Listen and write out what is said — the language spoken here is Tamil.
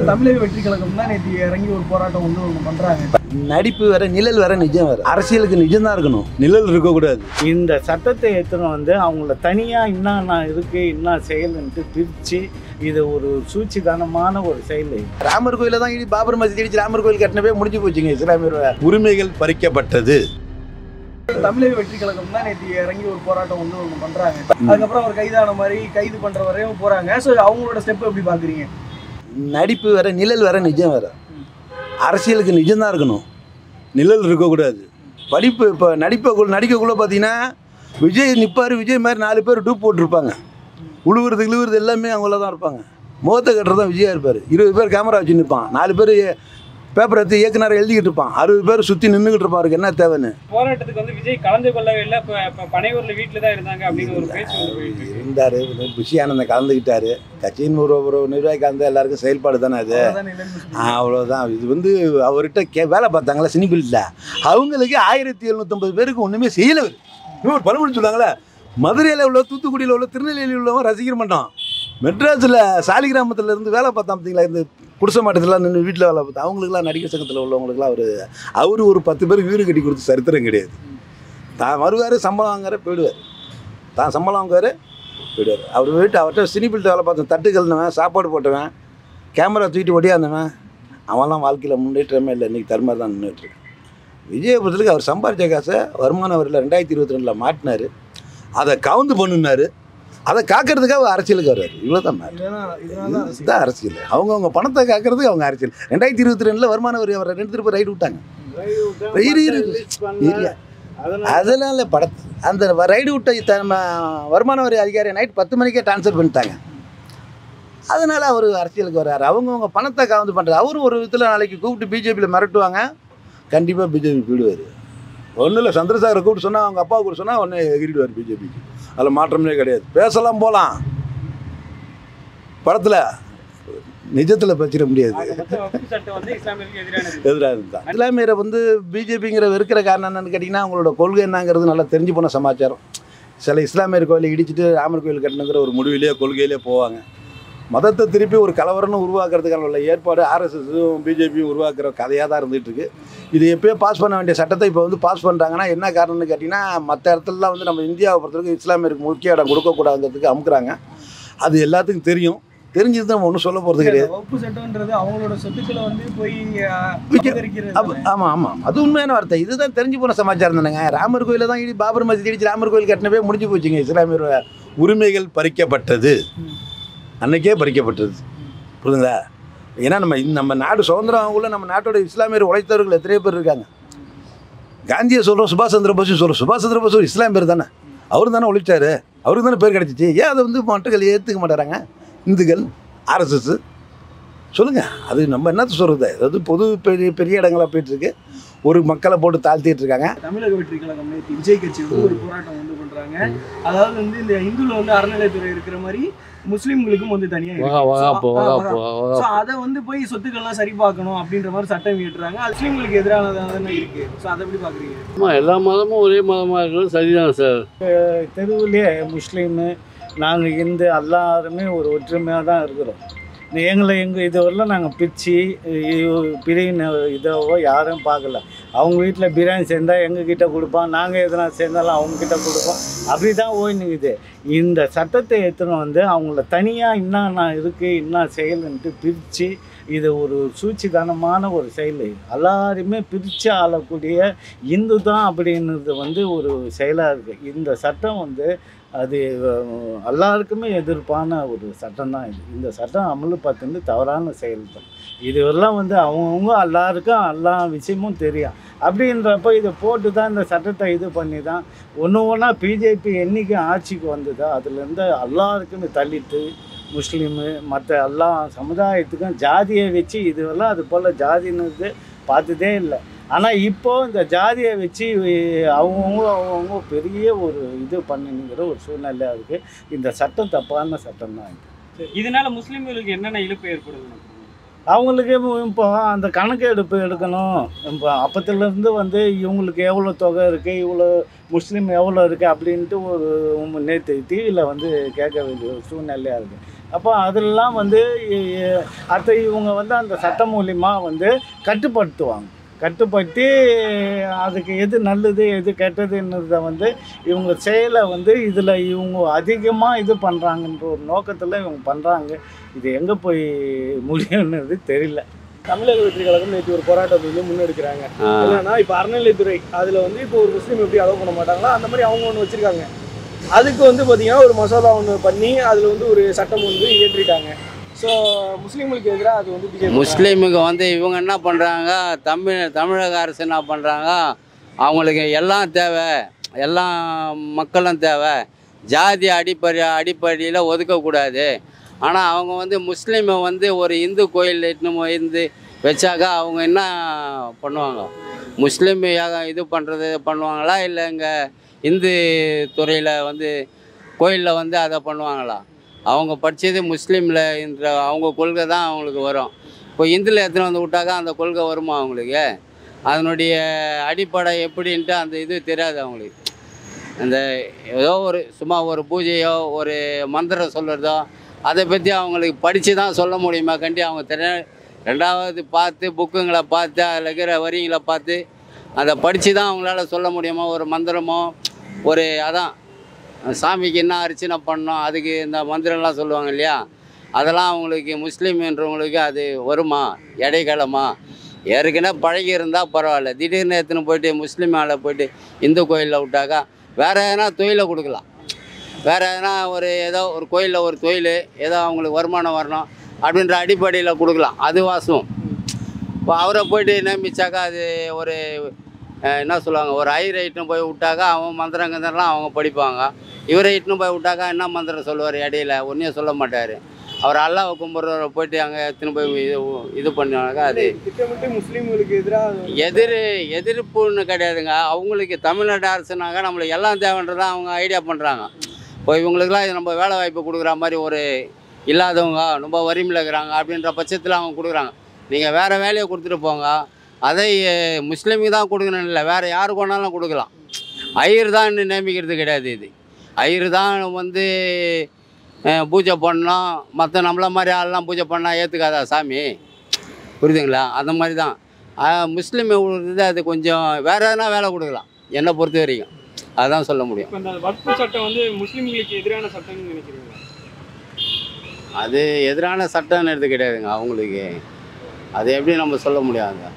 தமிழக வெற்றி கழகம் தான் நேற்று இறங்கி ஒரு போராட்டம் ஒன்று பண்றாங்க. நடிப்பு வேற, நிழல் வேற, நிஜம் வேற. அரசியலுக்கு நிஜம் தான் இருக்கணும், நிழல் இருக்கக்கூடாது. இந்த சட்டத்தை எடுத்துன்னு அவங்கள தனியாக என்ன இருக்கு என்ன செயல்ன்ட்டு பிரித்து இது ஒரு சூழ்ச்சிதனமான ஒரு செயல். ராமர் கோயில தான் பாபர் மசூதி இடிச்சு ராமர் கோயில் கட்டினவே முடிஞ்சு போச்சுங்க. இஸ்லாமியர் உரிமைகள் பறிக்கப்பட்டது. தமிழக வெற்றி கழகம் தான் நேற்று இறங்கி ஒரு போராட்டம் ஒன்று பண்றாங்க. அதுக்கப்புறம் அவர் கைதான மாதிரி கைது பண்ற வரையும் போறாங்க. ஸோ அவங்களோட ஸ்டெப் எப்படி பாக்குறீங்க? நடிப்பு வேற, நிழல் வேற, நிஜம் வேற. அரசியலுக்கு நிஜம் தான் இருக்கணும், நிழல் இருக்கக்கூடாது. படிப்பு இப்போ நடிக்கக்குள்ளே பார்த்தீங்கன்னா விஜய் நிற்பார். விஜய் மாதிரி 4 பேர் டூப் போட்டிருப்பாங்க. உழுவுறது எல்லாமே அவங்கள தான் இருப்பாங்க. முகத்தை கட்டுறது தான் விஜயா இருப்பார். 20 பேர் கேமரா வச்சு நிற்பான். 4 பேர் பேப்பர் எடுத்து இயக்குனர் எழுதிக்கிட்டு இருப்பான். 60 பேர் சுற்றி நின்றுக்கிட்டு இருப்பான். அவருக்கு என்ன தேவைன்னு. போராட்டத்துக்கு விஜய் கலந்து கொள்ளவே இல்லை. பனையூர்ல வீட்டில் தான் இருந்தாங்க அப்படின்னு ஒரு பேச்சு இருந்தார். புஷி ஆனந்தம் கலந்துக்கிட்டாரு. கட்சியின் ஒரு நிர்வாகி கலந்து எல்லாருக்கும் செயல்பாடு தானே அது. அவ்வளோதான். இது அவர்கிட்ட வேலை பார்த்தாங்களா சினிபில்ல, அவங்களுக்கு 1750 பேருக்கு ஒன்றுமே செய்யலை. ஒரு பழமொழி சொல்லுவாங்களே, மதுரையில் உள்ள, தூத்துக்குடியில் உள்ள, திருநெல்வேலியில் உள்ளவங்க ரசிக்கிற மாட்டோம். மெட்ராஸில் சாலிகிராமத்தில் இருந்து வேலை பார்த்தா பார்த்தீங்களா, இந்த குடிசை மாட்டத்தில் நின்று வீட்டில் வேலை பார்த்தா அவங்களுக்குலாம் நடிகர் சங்கத்தில் உள்ளவங்களுக்குலாம் அவர் ஒரு 10 பேருக்கு வீடு கட்டி கொடுத்து சரித்திரம் கிடையாது. தான் வருவார், சம்பளம் வாங்குற போயிடுவார். தான் சம்பளம் வாங்குவார் போயிடுவார். அவர்கிட்ட சினிபில்ட்டு வேலை பார்த்தவன், தட்டு கழுந்தவன், சாப்பாடு போட்டவன், கேமரா தூக்கிட்டு ஒடியாந்தவன், அவன்லாம் வாழ்க்கையில் முன்னேற்றமே இல்லை. இன்றைக்கி தருமாதிரி தான் நின்றுட்டுருக்கு. விஜயபுரத்துக்கு அவர் சம்பாதிச்ச காசை வருமான வரியில் 2022 மாட்டினார். அதை கவுந்து பண்ணினார். அதை காக்கிறதுக்காக அரசியலுக்கு வருவார். இவ்வளோதான் இதுதான் அரசியல். அவங்கவுங்க பணத்தை காக்கிறதுக்கு அவங்க அரசியல். 2022 வருமான வரி அவரை 2 திருப்பி ரைடு விட்டாங்க. அதெல்லாம் இல்லை படத்து அந்த ரைடு விட்ட வருமான வரி அதிகாரி நைட் 10 மணிக்கே ட்ரான்ஸ்ஃபர் பண்ணிட்டாங்க. அதனால் அவர் அரசியலுக்கு வர்றாரு. அவங்கவுங்க பணத்தை கவுந்து பண்ணுறாரு. அவரும் ஒரு விதத்தில் நாளைக்கு கூப்பிட்டு பிஜேபியில் மிரட்டுவாங்க. கண்டிப்பாக பிஜேபி போயிடுவார். ஒன்றும் இல்லை, சந்திரசேகரை கூப்பிட்டு சொன்னால், அவங்க அப்பா கூப்பிட்டு சொன்னால் ஒன்று எகிரிடுவார் பிஜேபிக்கு. அதில் மாற்றமே கிடையாது. பேசலாம் போகலாம், படத்தில் நிஜத்தில் பேசிட முடியாது. எதிராக இருந்தால் இஸ்லாமியரை பிஜேபிங்கிற வெறுக்கிற காரணம் என்னன்னு கேட்டிங்கன்னா, அவங்களோட கொள்கை என்னங்கிறது நல்லா தெரிஞ்சு போன சமாச்சாரம். சில இஸ்லாமியர் கோயிலை இடிச்சிட்டு ராமர் கோயில் கட்டணுங்கிற ஒரு முடிவிலேயே கொள்கையிலே போவாங்க. மதத்தை திருப்பி ஒரு கலவரம்னு உருவாக்குறதுக்கான உள்ள ஏற்பாடு ஆர்எஸ்எஸும் பிஜேபியும் உருவாக்குற கதையாக தான் இருந்துகிட்ருக்கு. இது எப்போயோ பாஸ் பண்ண வேண்டிய சட்டத்தை இப்போ பாஸ் பண்ணுறாங்கன்னா என்ன காரணம்னு கேட்டிங்கன்னா, மற்ற இடத்துலலாம் நம்ம இந்தியாவை பொறுத்தவரைக்கும் இஸ்லாமியருக்கு முக்கிய இடம் கொடுக்கக்கூடாதுங்கிறதுக்கு அமுக்குறாங்க. அது எல்லாத்துக்கும் தெரியும். தெரிஞ்சது நம்ம ஒன்றும் சொல்ல போகிறது கிடையாது. வகுப்பு சட்டம்ன்றது அவங்களோட சொத்துக்களை போய் ஆமாம் ஆமாம், அது உண்மையான வார்த்தை. இதுதான் தெரிஞ்சு போன சமாச்சாரம் தானேங்க. ராமர் கோயில தான் பாபர் மசூதி இடிச்சு ராமர் கோயில் கட்டினவே முடிஞ்சு போச்சுங்க. இஸ்லாமியர் உரிமைகள் பறிக்கப்பட்டது, அன்னைக்கே பறிக்கப்பட்டது. புரியுதுங்களா? ஏன்னா நம்ம நாடு சுதந்திரம் ஆகக்குள்ள நம்ம நாட்டோட இஸ்லாமியர் உழைத்தவர்கள் எத்தனையோ பேர் இருக்காங்க. காந்தியை சொல்கிறோம், சுபாஷ் சந்திர போஸும் சொல்கிறோம். சுபாஷ் சந்திர போஸ் ஒரு இஸ்லாமியர் தானே, அவரு தானே உழைச்சாரு, அவருக்கு தானே பேர் கிடச்சிச்சு. ஏன் அதை மக்கள் ஏற்றுக்க மாட்டாங்க? இந்துக்கள், ஆர்எஸ்எஸ் சொல்லுங்கள். அது நம்ம என்னத்தை சொல்கிறது? அதாவது பொது பெரிய இடங்களாக போயிட்டுருக்கு. ஒரு மக்களை போட்டு தாழ்த்திட்டு இருக்காங்க. தமிழக வெற்றி கழகம் விஜய் கட்சி ஒரு போராட்டம் பண்றாங்க. அதாவது இந்த இந்துல அறநிலையத்துறை இருக்கிற மாதிரி முஸ்லீம்களுக்கும் தனியா அதை போய் சொத்துக்கள்லாம் சரி பார்க்கணும் அப்படின்ற மாதிரி சட்டம் இயற்றுறாங்க. அது முஸ்லீம்களுக்கு எதிரானதாக இருக்கு. ஸோ அதை எப்படி பாக்குறீங்க? எல்லா மதமும் ஒரே மதமாக இருக்கிறது சரிதான் சார். தெருவுலேயே முஸ்லீமு நாங்கள் இந்து எல்லாருமே ஒரு ஒற்றுமையாக தான் இருக்கிறோம். எங்கள் இதுவரெல்லாம் நாங்கள் பிரித்து இதோ யாரும் பார்க்கல. அவங்க வீட்டில் பிரியாணி சேர்ந்தால் எங்ககிட்ட கொடுப்பான், நாங்கள் எதனா சேர்ந்தாலும் அவங்கக்கிட்ட கொடுப்போம். அப்படி தான் ஓய்ந்துக்குது. இந்த சட்டத்தை எடுத்துன்னு அவங்கள தனியாக என்ன இருக்குது என்ன செயல்ன்ட்டு பிரித்து இது ஒரு சூழ்ச்சிதனமான ஒரு செயல். எல்லாருமே பிரித்து ஆளக்கூடிய இந்து தான் அப்படின்றது ஒரு செயலாக இருக்குது. இந்த சட்டம் அது எல்லாருக்குமே எதிர்ப்பான ஒரு சட்டம் தான் இது. இந்த சட்டம் அமல்படுத்துறது தவறான செயல் தான். இதுவெல்லாம் அவங்கவுங்க எல்லாருக்கும் எல்லா விஷயமும் தெரியும். அப்படின்றப்ப இதை போட்டு தான் இந்த சட்டத்தை இது பண்ணி தான் ஒன்றா பிஜேபி என்றைக்கு ஆட்சிக்கு வந்ததோ அதுலேருந்து எல்லாருக்குமே தலித்து முஸ்லீமு மற்ற எல்லா சமுதாயத்துக்கும் ஜாதியை வச்சு இதுவெல்லாம் அது போல் ஜாதின்னு பார்த்ததே இல்லை. ஆனால் இப்போது இந்த ஜாதியை வச்சு அவங்கவுங்க பெரிய ஒரு இது பண்ணிங்கிற ஒரு சூழ்நிலையாக இருக்குது. இந்த சட்டம் தப்பான சட்டம் தான் இது. இதனால முஸ்லீம்களுக்கு என்னென்ன இழப்பு ஏற்படுது? அவங்களுக்கு இப்போ அந்த கணக்கு எடுக்கணும். இப்போ அப்பத்துலேருந்து இவங்களுக்கு எவ்வளோ தொகை இருக்குது, இவ்வளோ முஸ்லீம் எவ்வளோ இருக்குது அப்படின்ட்டு ஒரு நேற்று டிவியில் கேட்க வேண்டிய ஒரு சூழ்நிலையாக இருக்குது. அப்போ அதெல்லாம் வந்து அதை இவங்க வந்து அந்த சட்டம் மூலிமா வந்து கட்டுப்படுத்தி அதுக்கு எது நல்லது எது கெட்டதுன்றதை வந்து இவங்க செயலை வந்து இதில் இவங்க அதிகமாக இது பண்ணுறாங்கன்ற ஒரு நோக்கத்தில் இவங்க பண்ணுறாங்க. இது எங்கே போய் முடியும்ன்றது தெரியல. தமிழக வெற்றி கழகம் நேற்று ஒரு போராட்டத்தை வந்து முன்னெடுக்கிறாங்க. என்னன்னா இப்போ அறநிலைத்துறை அதில் வந்து இப்போ ஒரு முஸ்லீம் எப்படி அலோவ் பண்ண மாட்டாங்களோ அந்த மாதிரி அவங்க ஒன்று வச்சிருக்காங்க. அதுக்கு வந்து பார்த்தீங்கன்னா ஒரு மசோதா ஒன்று பண்ணி அதில் வந்து ஒரு சட்டம் வந்து இயற்றிட்டாங்க. ஸோ முஸ்லீம்களுக்கு எதிராக அது வந்து முஸ்லீமுக்கு வந்து இவங்க என்ன பண்ணுறாங்க, தமிழக அரசு என்ன பண்ணுறாங்க, அவங்களுக்கு எல்லாம் தேவை, எல்லா மக்களும் தேவை, ஜாதி அடிப்படையில் ஒதுக்கக்கூடாது. ஆனால் அவங்க வந்து முஸ்லீமை வந்து ஒரு இந்து கோயில் இருந்து வச்சாக்கா அவங்க என்ன பண்ணுவாங்க, முஸ்லீம் இது பண்ணுவாங்களா இல்லை இங்கே இந்து துறையில் வந்து கோயிலில் வந்து அதை பண்ணுவாங்களா? அவங்க படித்தது முஸ்லீமில் என்ற அவங்க கொள்கை தான் அவங்களுக்கு வரும். இப்போ இந்துவில் எடுத்துன்னு வந்து விட்டாக்கா அந்த கொள்கை வருமா அவங்களுக்கு? அதனுடைய அடிப்படை எப்படின்ட்டு அந்த இது தெரியாது அவங்களுக்கு. அந்த ஏதோ ஒரு சும்மா ஒரு பூஜையோ ஒரு மந்திரம் சொல்கிறதோ அதை பற்றி அவங்களுக்கு படித்து தான் சொல்ல முடியுமா கண்டி அவங்க ரெண்டாவது பார்த்து புக்குங்களை பார்த்து அதில் இருக்கிற வரிகளை பார்த்து அதை படித்து தான் அவங்களால சொல்ல முடியுமா? ஒரு மந்திரமோ ஒரு அதான் சாமிக்கு என்ன அர்ச்சனை பண்ணோம் அதுக்கு இந்த மந்திரம்லாம் சொல்லுவாங்க இல்லையா, அதெல்லாம் அவங்களுக்கு முஸ்லீம்ன்றவங்களுக்கு அது வருமா? இடைக்காலமா ஏற்கனவே பழகி இருந்தால் பரவாயில்ல. திடீர்னு எடுத்துன்னு போயிட்டு முஸ்லீம் ஆளை போயிட்டு இந்து கோயிலில் விட்டாக்கா வேறு எதனா தொழிலை கொடுக்கலாம். வேறு எதனா ஏதோ ஒரு கோயிலில் ஒரு தொழில் ஏதோ அவங்களுக்கு வருமானம் வரணும் அப்படின்ற அடிப்படையில் கொடுக்கலாம். அது வாசம். இப்போ அவரை போயிட்டு நியமிச்சாக்கா அது ஒரு என்ன சொல்லுவாங்க, ஒரு ஐரைட்னு போய் விட்டாக்கா அவன் மந்திரங்கந்தரெலாம் அவங்க படிப்பாங்க. இவரை இட்டுன்னு போய் விட்டாக்கா என்ன மந்திரம் சொல்லுவார்? இடையில ஒன்றையும் சொல்ல மாட்டார். அவர் அல்லாஹ் கும்பிட்றவரை போயிட்டு அங்கே எடுத்துன்னு போய் இது பண்ணாக்கா அது திட்டமிட்டு முஸ்லீம்களுக்கு எதிராக எதிர்ப்புன்னு கிடையாதுங்க. அவங்களுக்கு தமிழ்நாடு அரசுனாக்கா நம்மளுக்கு எல்லாம் தேவைன்றதான் அவங்க ஐடியா பண்ணுறாங்க. இப்போ இவங்களுக்குலாம் இது நம்ம வேலை வாய்ப்பு கொடுக்குற மாதிரி ஒரு இல்லாதவங்க ரொம்ப வறுமையில் இருக்கிறாங்க அப்படின்ற பட்சத்தில் அவங்க கொடுக்குறாங்க. நீங்கள் வேறு வேலையை கொடுத்துட்டு போங்க, அதை முஸ்லீமுக்கு தான் கொடுக்கணும் இல்லை, வேறு யாருக்கு வேணாலும் கொடுக்கலாம். ஐயர் தான் நியமிக்கிறது கிடையாது. இது ஐயர் தான் வந்து பூஜை பண்ணோம், மற்ற நம்மள மாதிரி ஆள்லாம் பூஜை பண்ணால் ஏற்றுக்காதா சாமி? புரியுதுங்களா? அந்த மாதிரி தான் முஸ்லீம் இது. அது கொஞ்சம் வேறு எதனா வேலை கொடுக்கலாம் என்னை பொறுத்த வரைக்கும், அதுதான் சொல்ல முடியும். இந்த வக்ஃபு சட்டம் வந்து முஸ்லீம்களுக்கு எதிரான சட்டம்னு நினைக்கிறீங்களா? அது எதிரான சட்டம்னு எடுத்து கிடையாதுங்க அவங்களுக்கு. அது எப்படி நம்ம சொல்ல முடியாதுங்க.